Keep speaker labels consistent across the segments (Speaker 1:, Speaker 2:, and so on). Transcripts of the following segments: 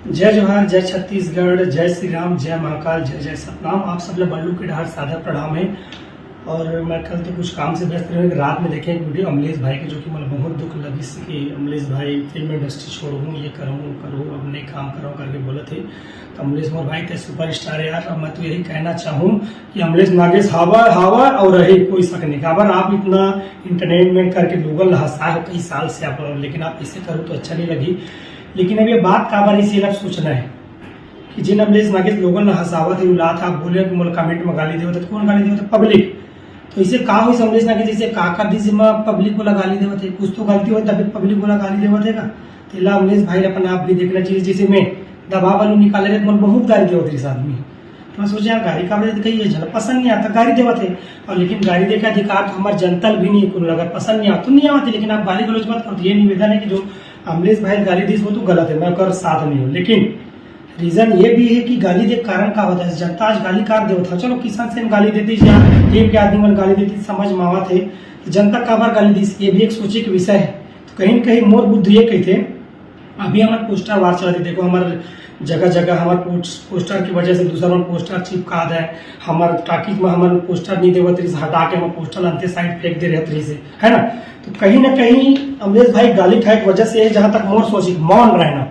Speaker 1: जय जोहार, जय छत्तीसगढ़, जय श्री राम, जय महाकाल, जय जय सतनाम। आप सब लोग बल्लू के ढार सादर प्रणाम है। और मैं कल तो कुछ काम से व्यस्त रहे, रात में देखे एक वीडियो अमलेश भाई के, जो कि मतलब बहुत दुख लगी कि अमलेश भाई फिल्म इंडस्ट्री छोड़ूँ, ये करूँ अब नहीं काम करूँ करके बोले थे। तो अमलेश मोर भाई थे सुपर स्टार यार। और मैं तो यही कहना चाहूँ कि अमलेश नागेश हवा और रहे, कोई शक नहीं। अगर आप इतना इंटरटेनमेंट करके लोगल हंसा है कई साल से आप, लेकिन आप इसे करो तो अच्छा नहीं लगी। लेकिन अब ये बात का बार इसी सोचना है कि जिन अमलेश नागेश लोगों ने हंसावत है उला था, बोले कि मोल कमेंट में गाली देवत, कौन गाली देवत? पब्लिक। तो इसे का हो अमलेश नागेश जैसे का कर दी पब्लिक को गाली देवत है, कुछ तो गलती हो तभी पब्लिक को गाली देवत है का। तो इला अमलेश भाई अपना आप भी देखना चाहिए। जैसे मैं दबा वालू निकाले रहे, बहुत गाली देवत इस आदमी। तो मैं सोचा यार गाड़ी का कही जन पसंद नहीं आता गाड़ी देवत है। और लेकिन गाड़ी देखे अधिकार तो हमारे जनता भी नहीं है, अगर पसंद नहीं आता तो नहीं आती। लेकिन आप गाली गलौज मत करो। ये निवेदन है कि जो अमलेश भाई गाली दी वो तो गलत है, मैं कर साथ नहीं हूँ। लेकिन रीजन ये भी है कि गाली दे कारण का होता है, जनता आज गाली कार दे था। चलो किसान से गाली देती या टीम के आदमी मन गाली देती, समझ मावा थे। जनता का बार गाली दी, ये भी एक सोचे के विषय है। तो कहीं न कहीं मोर बुद्ध ये कहते अभी हमारे पोस्टर वार चला थे। देखो हमारे जगह जगह हमारे पोस्टर की वजह से दूसरा पोस्टर चिपका दे, हमारे टाकिज में हमारे पोस्टर नहीं देवत रही, हटा के हम पोस्टर अंते साइड फेंक दे रहे से, है ना। तो कहीं ना कहीं अमलेश भाई गाली खाए की वजह से, जहां तक मोर सोची मौन रहना,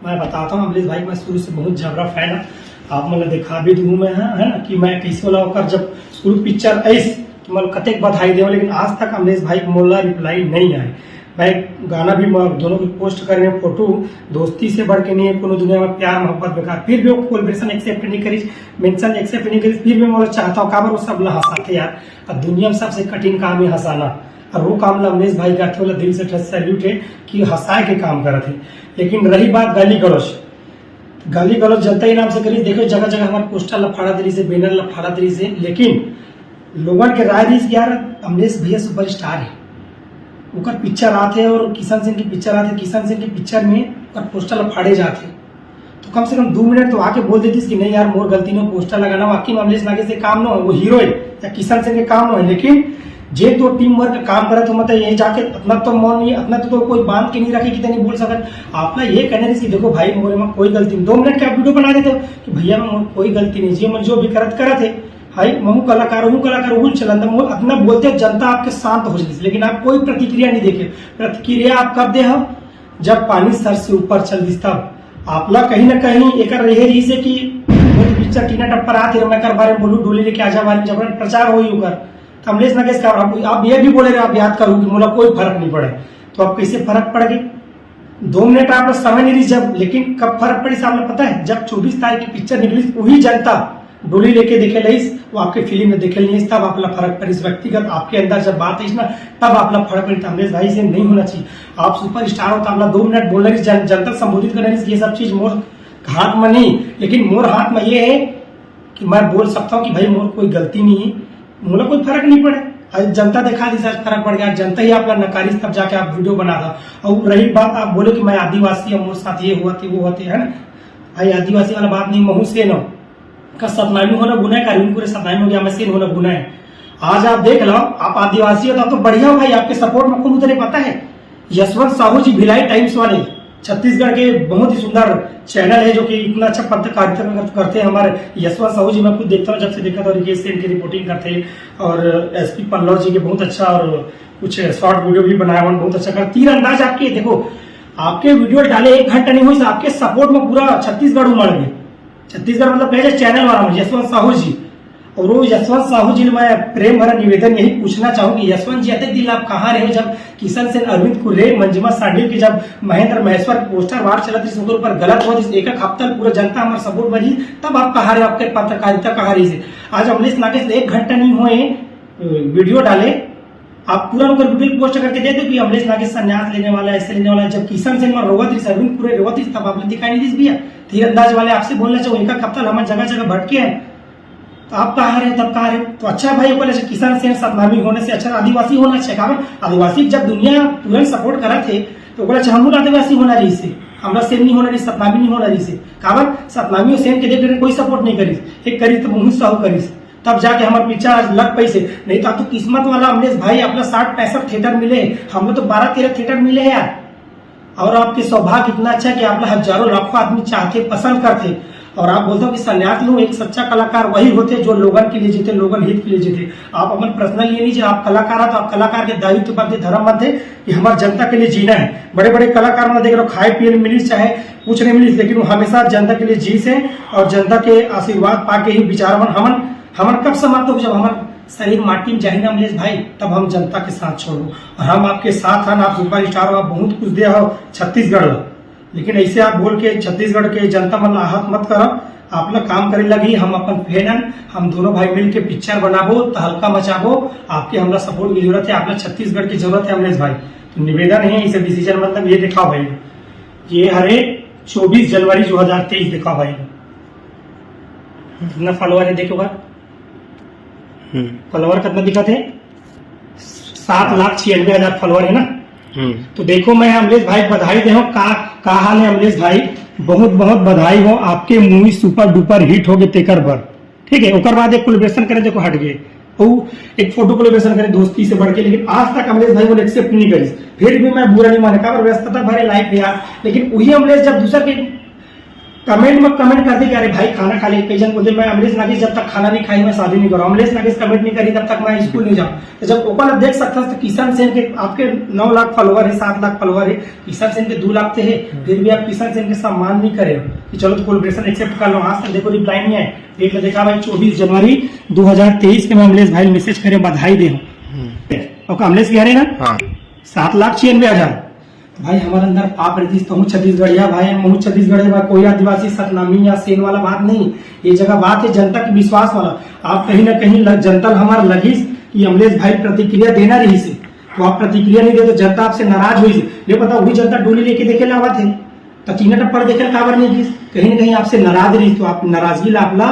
Speaker 1: मैं बताता हूँ अमलेश भाई मैं शुरू से बहुत जबरा फैन है। आप मतलब देखा भी दूँ मैं, है ना, कि मैं कैसे वाला होकर जब शुरू पिक्चर ऐस तो मतलब कतेक बधाई दे, लेकिन आज तक अमलेश भाई मोला रिप्लाई नहीं आए। मैं गाना भी दोनों की पोस्ट कर रहे हैं, फोटो दोस्ती से बढ़ के नहीं है कोनो दुनिया में, प्यार मोहब्बत बेकार। फिर भी वो कोलब्रेशन एक्सेप्ट नहीं करी, मेंशन एक्सेप्ट नहीं करी। फिर भी मैं चाहता हूँ काबर वो सब ला हंसाते यार। और दुनिया में सबसे कठिन काम है हंसाना, और वो काम अमलेश भाई का वाला दिल से सैल्यूट है कि हंसाए के काम करते थे। लेकिन रही बात गाली गलौज जनता ही नाम से करी। देखो जगह जगह हमारे पोस्टर लफाड़ा दरी से, बैनर लफाड़ा दरी से। लेकिन लोगों के राय दी यार अमलेश भैया सुपर स्टार है, उनका पिक्चर आते और किशन सिंह की पिक्चर आते, किशन सिंह की पिक्चर में और पोस्टर लफाड़े जाते। तो कम से कम 2 मिनट तो आके बोल देती कि नहीं यार मोर गलती ने पोस्टर लगाना, वाकई में अमलेश नागेश से काम न हो, वो हीरो है या किशन सिंह के काम न है। लेकिन जे तो टीम वर्क काम करे तो मतलब ये जाके अपना तो मौन नहीं, अपना तो कोई बांध के नहीं रखे कि नहीं बोल सकत। आपने ये कहना है कि देखो भाई मोरे में कोई गलती नहीं, 2 मिनट का वीडियो बना देते हो कि भैया में कोई गलती नहीं, जी मन जो भी करत है भाई महू कलाकार हूँ चलन अपना बोलते जनता आपके शांत हो जाती। लेकिन आप कोई प्रतिक्रिया नहीं देखे। प्रतिक्रिया आप कब दे हम जब पानी सर से ऊपर चल दी, तब आपला कहीं ना कहीं एक रही से कि पिक्चर टीना टप्पर आते मैं कर बारे में बोलू डोली लेके आजा बारे में जब प्रचार हो होकर अमलेश नागेश का आप ये भी बोले रहे, आप याद करो कि मुझे कोई फर्क नहीं पड़े। तो आप कैसे फर्क पड़ गई? 2 मिनट आप समय नहीं दी जब, लेकिन कब फर्क पड़ी आपने पता है? जब 24 तारीख की पिक्चर निकली वही जनता डोली लेके देखे लईस, वो आपके फिल्म में देखे नहीं, तब आपला फर्क पड़ी। व्यक्तिगत आपके अंदर जब बात है ना, तब आपला फर्क पड़ी। अमलेश भाई से नहीं होना चाहिए। आप सुपर स्टार हो तो आपला 2 मिनट बोलने की जनता संबोधित करने की, ये सब चीज मोर हाथ में नहीं। लेकिन मोर हाथ में ये है कि मैं बोल सकता हूँ कि भाई मोर कोई गलती नहीं है, मुझे कोई फर्क नहीं पड़े। आज जनता देखा दी आज फर्क पड़ गया, जनता ही आपका नकारी, तब जाके आप वीडियो बना था। और रही बात आप बोले कि मैं आदिवासी मोर साथ ये हुआ थे वो होते है ना, भाई आदिवासी वाला बात नहीं। महू से न का सतनामी होना गुना है, कानून पूरे सतनामी हो गया, मैं सेन होना गुना है। आज आप देख लो, आप आदिवासी हो तो बढ़िया हो भाई, आपके सपोर्ट में कौन उतरे पता है? यशवंत साहू जी भिलाई टाइम्स वाले, छत्तीसगढ़ के बहुत ही सुंदर चैनल है, जो कि इतना अच्छा पत्रकारिता करते हैं हमारे यशवंत साहू जी। मैं खुद देखता हूँ, जब से देखा था रिकेश सेन की रिपोर्टिंग करते हैं, और एसपी पल्लव जी के बहुत अच्छा, और कुछ शॉर्ट वीडियो भी बनाया हुआ बहुत अच्छा कर। तीरंदाज आपके देखो, आपके वीडियो डाले 1 घंटा नहीं हुई, आपके सपोर्ट में पूरा छत्तीसगढ़ उमड़ गए। छत्तीसगढ़ मतलब पहले चैनल वाला यशवंत साहू जी। और वो यशवंत साहू जी मैं प्रेम भरा निवेदन यही पूछना चाहूँ कि यशवंत जी अतक दिल आप कहाँ रहे जब किशन सेन, अरविंद कुरे, मंजिमा साडिल की जब महेंद्र महेश्वर पोस्टर वार चलत रही, उनके ऊपर गलत हो एक हफ्ता पूरा जनता हमारे सपोर्ट बजी, तब आप कहाँ रहे? आपके पत्रकारिता कहाँ रही से? आज अमलेश नागेश 1 घंटा नहीं हुए वीडियो डाले, आप पूरा वीडियो पोस्ट करके दे दो कि अमलेश नागेश संन्यास लेने वाला है, ऐसे लेने वाला है। जब किशन सेन में रोवत रही, अरविंद कुरे रोवत रही, तब आपने दिखाई नहीं दी भैया। तीरंदाज वाले आपसे बोलना चाहिए, उनका कप्तान हमारे जगह जगह भटके हैं, तो आप कहाँ रहे तब कहाँ रहे? तो अच्छा भाई बोले किसान सेन सतनामी होने से अच्छा आदिवासी होना चाहिए। कारण आदिवासी जब दुनिया तुरंत सपोर्ट करा थे तो बोला हम लोग आदिवासी होना रही से, हमारा सेन नहीं होना रही, सतनामी नहीं होना रही से। कारण सतनामी और सेन के देख कोई सपोर्ट नहीं करी, एक करी तो बहुत साहू करी, तब जाके हमारे पिक्चर आज लग पैसे। नहीं तो आप तो किस्मत वाला अमलेश भाई, अपना 60-65 थिएटर मिले, हम लोग तो 12-13 थिएटर मिले हैं यार। और आपके सौभाग्य इतना अच्छा है कि आप हजारों लाखों आदमी चाहते पसंद करते, और आप बोलते हो कि संन्यास लो, एक सच्चा कलाकार वही होते जो लोगन के लिए जीते, लोगन हित के लिए जीते। आप अपन पर्सनल ये लीजिए, आप कलाकार है तो आप कलाकार के दायित्व बनते, धर्म बनते कि हमारे जनता के लिए जीना है। बड़े बड़े कलाकार में देख रहे हो खाए पिए मिली चाहे कुछ नहीं मिली, लेकिन वो हमेशा जनता के लिए जी से और जनता के आशीर्वाद पाके ही विचार हमन कब समाप्त हो, जब हमारे शरीर माटी में जाही ना अमलेश भाई, तब हम जनता के साथ छोड़ो। और हम आपके साथ हैं, आप सुपर स्टार हो, आप बहुत कुछ दिया हो छत्तीसगढ़, लेकिन ऐसे आप बोल के छत्तीसगढ़ के जनता मन आहत मत करो। आप लोग काम करे लगी, हम अपन फैन, हम दोनों भाई मिल के पिक्चर बनाबो, तहलका मचाबो। आपके हमरा सपोर्ट की जरूरत है, आप लोग छत्तीसगढ़ की जरूरत है अमलेश भाई। तो निवेदन है इसे डिसीजन मतलब ये दिखाओ भाई, ये हरे 24 जनवरी 2023 दिखाओ भाई। कितना फॉलोअर है देखो बार, फॉलोअर कितना दिखा थे, 7,96,000 फॉलोअर है ना। तो देखो मैं अमलेश भाई बधाई दे, का हाल है अमलेश भाई, बहुत बहुत बधाई हो, आपके मूवी सुपर डुपर हिट हो गए तेकर पर, ठीक है। ओकर बाद एक कोलैबोरेशन करे, देखो हट गए, एक फोटो कोलैबोरेशन करे दोस्ती से बढ़ के, लेकिन आज तक अमलेश भाई को एक्सेप्ट नहीं करी। फिर भी मैं बुरा नहीं माने का, व्यस्तता भरे लाइफ है यार, लेकिन वही अमलेश जब दूसरा के कमेंट में कमेंट कर दी कि अरे भाई खाना खा ले, कई जन बोलते मैं अमलेश नागेश जब तक खाना नहीं खाई मैं शादी नहीं करूँ, अमलेश नागेश कमेंट नहीं करी तब तक मैं स्कूल नहीं जाऊँ। तो जब ओपन अब देख सकता तो किशन सेन के आपके 9 लाख फॉलोअर है, 7 लाख फॉलोअर है, किशन सेन के 2 लाख है, फिर भी आप किशन सेन के सम्मान नहीं करे कि चलो तो कोलैबोरेशन एक्सेप्ट कर लो। आज तक देखो रिप्लाई नहीं है, देख देखा भाई 24 जनवरी 2023 के मैं अमलेश भाई मैसेज करे बधाई दे और अमलेश कह रहे ना 7,96,000। भाई हमारे अंदर पाप रहती तो हूँ छत्तीसगढ़िया भाई, हम छत्तीसगढ़ भाई, कोई आदिवासी सतनामी या सेन वाला बात नहीं, ये जगह बात है जनता की विश्वास वाला। आप कहीं ना कहीं जनता हमारा लगी कि अमलेश भाई प्रतिक्रिया देना रही से, तो आप प्रतिक्रिया नहीं दे तो जनता आपसे नाराज हुई से। ये पता वही जनता डोली लेके देखे लावा थे तो 3 टप्पर देखे काबर नहीं की, कहीं ना कहीं आपसे नाराज रही, तो आप नाराजगी लापला।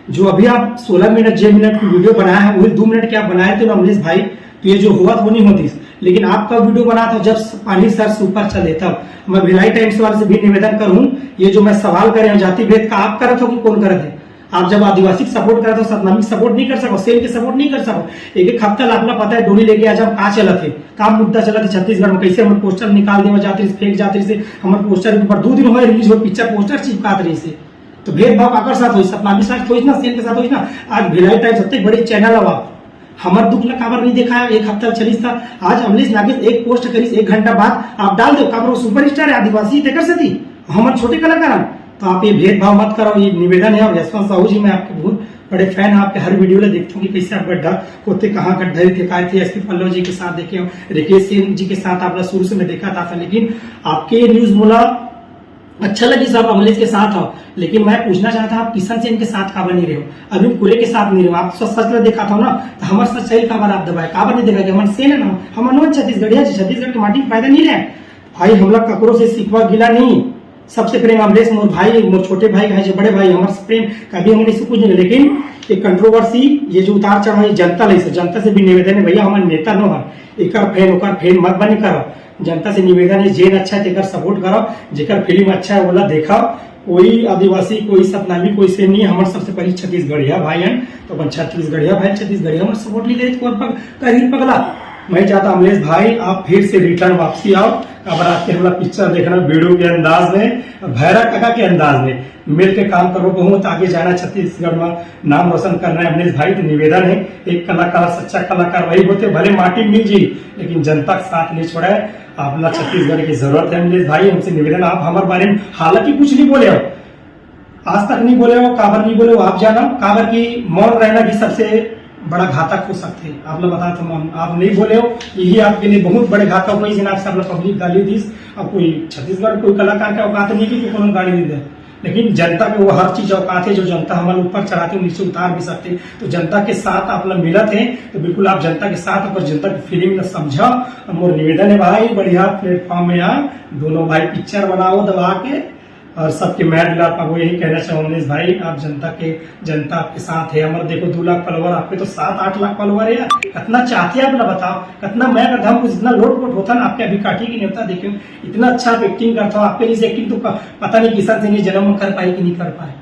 Speaker 1: जो अभी आप 16 मिनट 6 मिनट की वीडियो बनाया है वही 2 मिनट के आप बनाए थे अमलेश भाई, तो ये जो हुआ वो नहीं होती। लेकिन आपका वीडियो बना था जब पानी सर से ऊपर चले, तब मैं भिलाई टाइम्स वाले से भी निवेदन करूं, ये जो मैं सवाल करे जाति भेद का आप करत हो कि कौन करत है? आप जब आदिवासी सपोर्ट करते हो सतनामी सपोर्ट नहीं कर सको, सेल के सपोर्ट नहीं कर सको। एक हफ्ता आपला पता है डोली लेके आज हम कहा चला थे, काम मुद्दा चला थे छत्तीसगढ़ में, कैसे हम पोस्टर निकाल दे जाते फेक जाते से हमारे पोस्टर के ऊपर 2 दिन हुए रिलीज हो पिक्चर पोस्टर चिपका रही से। तो भेदभाव काकर साथ हुई, सतनामी साथ हुई ना, सेल के साथ हुई ना। आज भिलाई टाइम्स सबसे बड़े चैनल है, हमारे दुख ला काबर नहीं देखा, एक हफ्ता चली था। आज अमलेश नागेश एक पोस्ट करी 1 घंटा बाद आप डाल दो काबर सुपरस्टार है आदिवासी देकर से थी हमारे छोटे कलाकार। तो आप ये भेदभाव मत करो, ये निवेदन है। और यशवंत साहू जी मैं आपके बहुत बड़े फैन है, आपके हर वीडियो में देखता हूँ कि कैसे आप गड्ढा होते कहाँ गड्ढे थे काय थे। एसपी पल्लव जी के साथ देखे हो, रिकेश सिंह जी के साथ आप शुरू से मैं देखा था, लेकिन आपके न्यूज बोला अच्छा लगी सब अमलेश के साथ हो। लेकिन मैं पूछना चाहता आप किशन सेन के साथ काबर नहीं रहे हो, अभी कुरे के साथ नहीं रहे हो। आप सच देखा था ना, तो हमारे साथ सही काबर आप दबाए, काबर नहीं देखा कि हमारे सेन है ना, हमारे छत्तीसगढ़िया छत्तीसगढ़ के माटी फायदा नहीं रहे भाई। हम लोग ककरो से सिखवा गिला नहीं, सबसे प्रेम अमलेश मोर भाई, मोर छोटे भाई है जो बड़े भाई, हमारे प्रेम कभी हमने इससे कुछ नहीं। लेकिन एक कंट्रोवर्सी ये जो उतार चढ़ाव जनता ले, जनता से भी निवेदन है भैया हमारे नेता नो है, एक फैन ओकर फैन मत बनी करो। जनता से निवेदन है जेन अच्छा है तेकर सपोर्ट करो, जेकर फिल्म अच्छा है बोला देखा। कोई आदिवासी कोई सतनामी कोई से नहीं, हमारे सबसे पहले छत्तीसगढ़िया भाई हैं, तो अपन छत्तीसगढ़िया भाई छत्तीसगढ़िया हमारे सपोर्ट नहीं दे कहीं पगला। मैं चाहता अमलेश भाई आप फिर से रिटर्न वापसी आओ, अब आपके हमारा पिक्चर देखना वीडियो के अंदाज में, भैरव काका के अंदाज में मिल के काम करो, बहुत आगे जाना छत्तीसगढ़ में नाम रोशन करना है अमलेश भाई। तो निवेदन है एक कलाकार सच्चा कलाकार वही होते, भले माटी मिल जी लेकिन जनता का साथ नहीं छोड़ा है। आप लोग छत्तीसगढ़ की जरूरत है अमलेश भाई, हमसे निवेदन आप हमारे बारे में हालांकि कुछ नहीं बोले हो, आज तक नहीं बोले हो, काबर नहीं बोले हो आप जाना, काबर की मौन रहना भी सबसे बड़ा घातक हो सकते हैं। आप लोग बता तो आप नहीं बोले हो, यही आपके लिए बहुत बड़े घातक हुई जिन आपसे आप लोग पब्लिक गाली दी। अब कोई छत्तीसगढ़ कोई कलाकार का औकात नहीं कि कौन गाली दे दे, लेकिन जनता के वो हर चीज औकात है जो जनता हमारे ऊपर चढ़ाते नीचे उतार भी सकते। तो जनता के साथ आप लोग मिलत है तो बिल्कुल आप जनता के साथ और जनता की फीलिंग में समझा। मोर निवेदन है भाई बढ़िया प्लेटफॉर्म में आ दोनों भाई पिक्चर बनाओ दबा के और सबके मैं आपको यही कहना चाहूँ अमलेश भाई, आप जनता आपके साथ है। हमारे देखो 2 लाख फॉलोवर, आपके तो 7-8 लाख फॉलोवर है। कितना चाहते हैं आप ना बताओ, कितना मैं करता हूँ कुछ इतना लोट पोट होता ना आपके अभी काटी की नहीं होता। देखियो इतना अच्छा आप एक्टिंग करता हूँ, आपके लिए एक्टिंग तो पता नहीं किसान से जन्म में कर पाए कि नहीं कर पाए।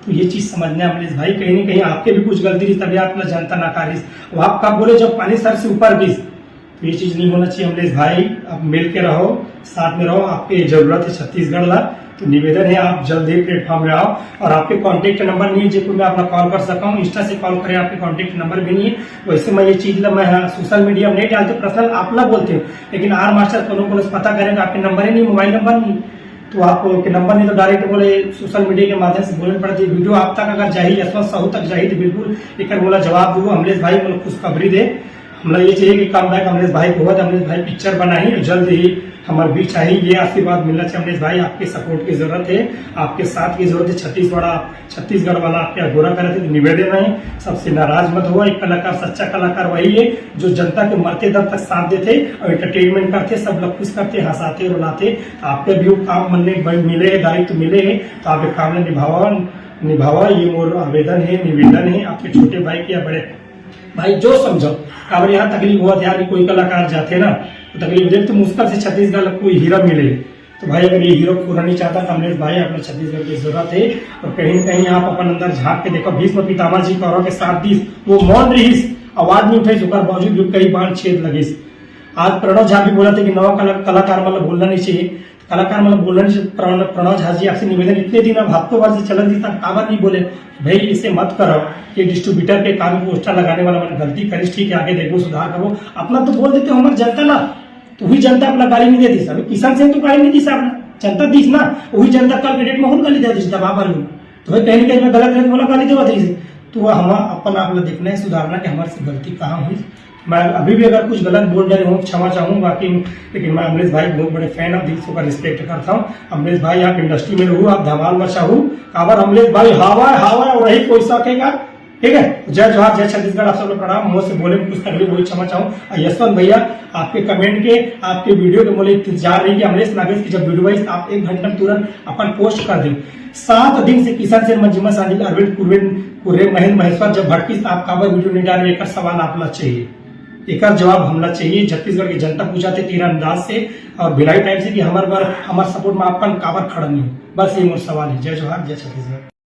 Speaker 1: तो ये चीज समझना है अमलेश भाई, कहीं ना कहीं आपके भी कुछ गलती थी तभी आप जनता नाकारिस। वो आप कब बोले जब पानी सर से ऊपर गिर तो ये चीज नहीं होना चाहिए। अमलेश भाई आप मिल के रहो, साथ में रहो, आपकी जरूरत है छत्तीसगढ़ ला। तो निवेदन है आप जल्द ही प्लेटफॉर्म में आओ। और आपके कांटेक्ट नंबर नहीं है जिसको मैं अपना कॉल कर सका हूँ, इंस्टा से कॉल करें, आपके कांटेक्ट नंबर भी नहीं है। वैसे मैं ये चीज मैं सोशल मीडिया में नहीं डालते, पर्सनल आप लोग बोलते हो, लेकिन आर मास्टर को पता करेंगे आपके नंबर ही नहीं, मोबाइल नंबर नहीं, तो आपके नंबर नहीं तो डायरेक्ट बोले सोशल मीडिया के माध्यम से बोलने पड़ती है। वीडियो आप तक अगर चाहिए, यशवंत साहू तक चाहिए, तो बिल्कुल एक बोला जवाब दो। अमलेश भाई बोलो खुशखबरी दे, हमें ये चाहिए कि कम बैक अमलेश भाई को हुआ, अमलेश भाई पिक्चर बनाई जल्द ही हमारे बीच आई। ये आशीर्वाद मिलना चाहिए अमलेश भाई, आपके सपोर्ट की जरूरत है, आपके साथ की जरूरत है। छत्तीसगढ़ वाला आपके अगोरा करे थे, निवेदन है सबसे नाराज मत हुआ। एक कलाकार, सच्चा कलाकार वही है जो जनता के मरते दम तक साथ देते और एंटरटेनमेंट करते, सब लोग खुश करते, हंसाते रुलाते। आपके भी काम मिले है, दायित्व मिले है, तो आप काम निभावा। ये मोर आवेदन है, निवेदन है आपके छोटे भाई के या बड़े भाई जो समझो। अगर यहाँ तकलीफ हुआ यार, कोई कलाकार जाते ना तो तकलीफ देख, तो मुश्किल से छत्तीसगढ़ कोई हीरा मिले। तो भाई अगर ये हीरो पूरा नहीं चाहता तो अमलेश भाई अपने छत्तीसगढ़ की जरूरत है। और कहीं न कहीं आप अपन अंदर झांक के देखो, भीष्म पितामह जी कौरव के साथ दी वो मौन रहीस, आवाज नहीं उठे, जुकर बावजूद भी कई बार छेद लगे। आज प्रणव झा भी बोला था कि नवा कलाकार मतलब बोलना नहीं चाहिए, कलाकार मतलब बोलना नहीं चाहिए। प्रणव झा जी आपसे निवेदन, इतने दिन अब हफ्तों भर से चल दी तक काबर नहीं बोले भाई इसे मत करो, ये डिस्ट्रीब्यूटर के काम पोस्टर लगाने वाला मैंने गलती करी, ठीक है आगे देखो सुधार करो। अपना तो बोल देते हो हमारे जनता ला, तो वही जनता अपना गाली नहीं देती सब, किसान से तो गाली नहीं दी अपना जनता दीस ना, वही जनता कल के डेट में और गाली दे दी दबा लू, तो भाई कहीं कहीं में गलत है बोला गाली देवा दी। तो हम अपन आप देखना है, सुधारना कि हमारे से गलती कहाँ हुई। मैं अभी भी अगर कुछ गलत बोल रहे हूँ क्षमा चाहूँ, बाकी लेकिन मैं अमलेश भाई बहुत बड़े फैन ऑफ, दिल से का रिस्पेक्ट करता हूँ। अमलेश भाई आप इंडस्ट्री में रहू, आप धमाल मचाऊ, काबर अमलेश भाई हवा और रही कोई सकेगा, ठीक है। जय जोहार, जय छत्तीसगढ़, आप सब प्रणाम। मुंह से बोले कुछ तकलीफ वही क्षमा चाहूँ। यशवंत भैया आपके कमेंट के, आपके वीडियो के बोले इंतजार रही कि अमलेश नागेश की जब वीडियो आई आप 1 घंटा तुरंत अपन पोस्ट कर दें। 7 दिन से किसान से मंजिमा साजिल अरविंद कुर्रे महेंद्र महेश्वर जब भटकी आप काबर वीडियो नहीं डाले, एक सवाल आपला चाहिए, एक जवाब हमला चाहिए। छत्तीसगढ़ की जनता पूछाते तीरंदाज से और भिलाई टाइम से कि हमारे सपोर्ट में अपन काबर खड़ा नहीं, बस ये मोर सवाल है। जय जोहार, जय छत्तीसगढ़।